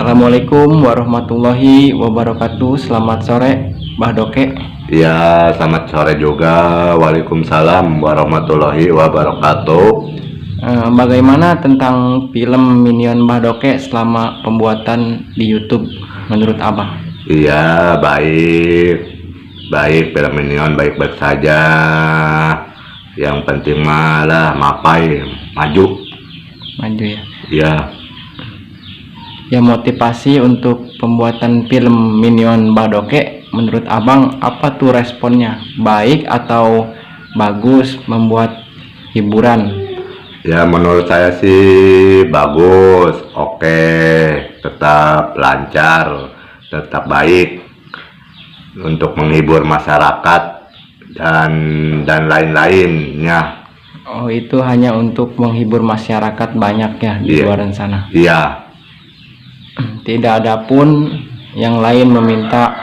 Assalamualaikum warahmatullahi wabarakatuh. Selamat sore, Mbah Doke. Ya, selamat sore juga. Waalaikumsalam warahmatullahi wabarakatuh. Bagaimana tentang film Minion Mbah Doke selama pembuatan di YouTube menurut Abah? Iya, baik. Baik, film Minion baik-baik saja. Yang penting malah mapai, maju. Maju ya. Iya. Ya, motivasi untuk pembuatan film Minion Mbah Doke menurut Abang apa tuh responnya? Baik atau bagus membuat hiburan? Ya, menurut saya sih bagus, oke, tetap lancar, tetap baik untuk menghibur masyarakat dan lain-lainnya. Oh, itu hanya untuk menghibur masyarakat banyak ya di Iya. luar sana. Iya, Tidak ada pun yang lain meminta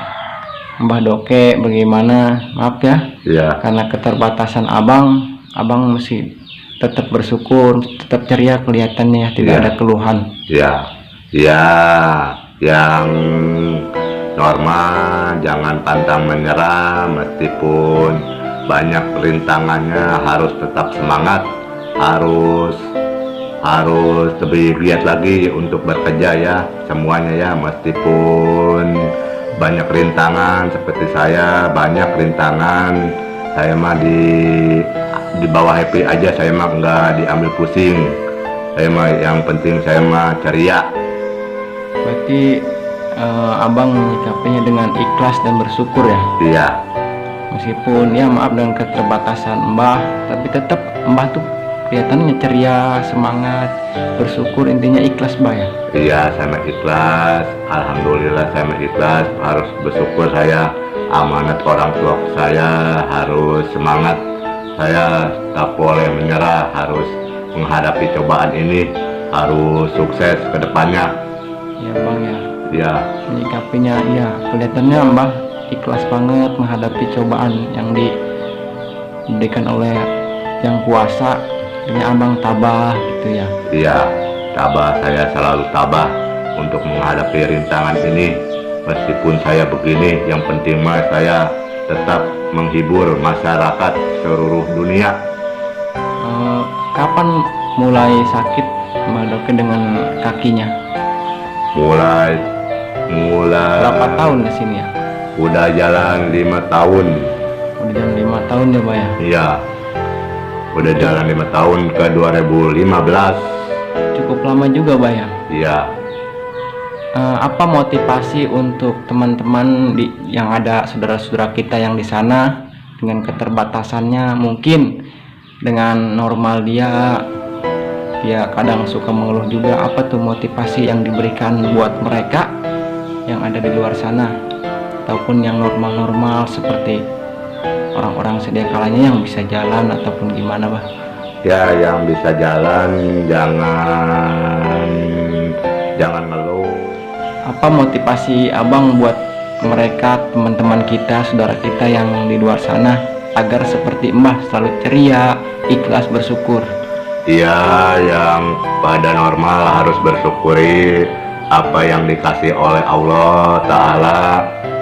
Mbah Doke bagaimana, maaf ya, iya, karena keterbatasan abang mesti tetap bersyukur, tetap ceria kelihatannya ya, tidak Iya. ada keluhan. iya, iya. Yang normal, jangan pantang menyerah meskipun banyak rintangannya, harus tetap semangat, harus lebih giat lagi untuk bekerja ya semuanya ya, meskipun banyak rintangan seperti saya, banyak rintangan, saya mah di bawah happy aja, saya mah nggak diambil pusing, saya mah yang penting saya mah ceria. Berarti abang menyikapinya dengan ikhlas dan bersyukur ya, Iya, meskipun ya maaf dengan keterbatasan Mbah, tapi tetap Mbah tuh kelihatannya ceria, semangat, bersyukur, intinya ikhlas Mbah ya. iya, saya mah ikhlas, alhamdulillah saya mah ikhlas, harus bersyukur, saya amanat orang tua saya, harus semangat, saya tak boleh menyerah, harus menghadapi cobaan ini, harus sukses ke depannya. Ya Bang ya, Ya, menyikapinya ya kelihatannya Mbah ikhlas banget menghadapi cobaan yang diberikan oleh yang kuasa. Ini abang tabah gitu ya. iya, tabah, saya selalu tabah untuk menghadapi rintangan ini. Meskipun saya begini, yang penting mah saya tetap menghibur masyarakat seluruh dunia. Kapan mulai sakit Mbah Doke dengan kakinya? Mulai Berapa tahun ke sini ya? udah jalan 5 tahun. Udah jalan 5 tahun ya Mbah ya. Iya, udah jalan 5 tahun ke 2015. Cukup lama juga Mbah ya. Iya. Apa motivasi untuk teman-teman yang ada, saudara-saudara kita yang di sana dengan keterbatasannya, mungkin dengan normal dia kadang suka mengeluh juga, apa tuh motivasi yang diberikan buat mereka yang ada di luar sana ataupun yang normal-normal seperti orang-orang sedia kalanya yang bisa jalan ataupun gimana Bah? Ya, yang bisa jalan jangan ngeluh. Apa motivasi abang buat mereka, teman-teman kita, saudara kita yang di luar sana agar seperti Mbah selalu ceria, ikhlas, bersyukur? Iya, yang pada normal harus bersyukuri apa yang dikasih oleh Allah Ta'ala.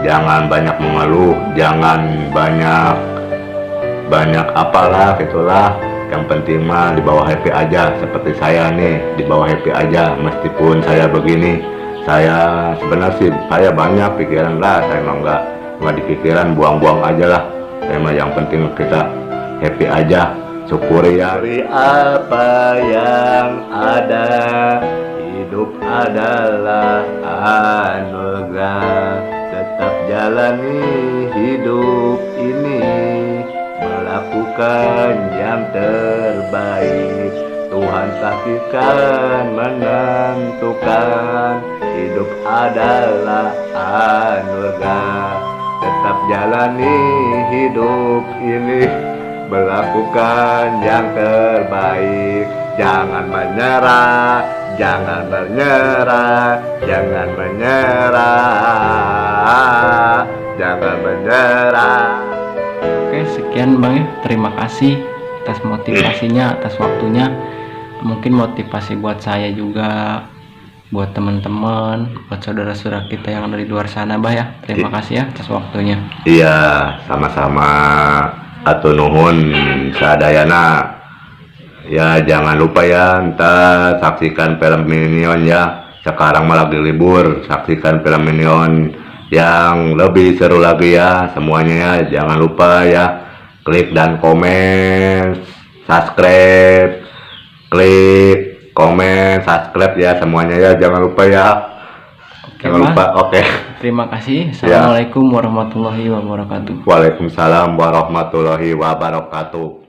Jangan banyak mengeluh, jangan banyak apalah gitulah. Yang penting mah di bawah happy aja, seperti saya nih, di bawah happy aja. Meskipun saya begini, saya sebenarnya sih saya banyak pikiran lah, saya mah nggak dipikiran, buang-buang aja lah. Saya mah yang penting kita happy aja, syukuri ya. Syukuri apa yang ada, hidup adalah anugerah, tetap jalani hidup ini, melakukan yang terbaik. Tuhan pastikan menentukan, hidup adalah anugerah, tetap jalani hidup ini, melakukan yang terbaik. Jangan menyerah, jangan menyerah, jangan menyerah, jangan menyerah. Oke, sekian Bang ya, terima kasih atas motivasinya, atas waktunya. Mungkin motivasi buat saya juga buat teman-teman, buat saudara-saudara kita yang ada di luar sana, Bah ya. Terima kasih ya atas waktunya. Iya, sama-sama. Atuh nuhun sadayana. Ya jangan lupa ya, ntar saksikan film Minion ya. Sekarang malah lagi libur, saksikan film Minion yang lebih seru lagi ya. Semuanya ya, jangan lupa ya, klik dan komen, subscribe, klik, komen, subscribe ya semuanya ya. Jangan lupa ya. Oke, Jangan Bah. lupa. Oke. Terima kasih. Assalamualaikum warahmatullahi wabarakatuh. Waalaikumsalam warahmatullahi wabarakatuh.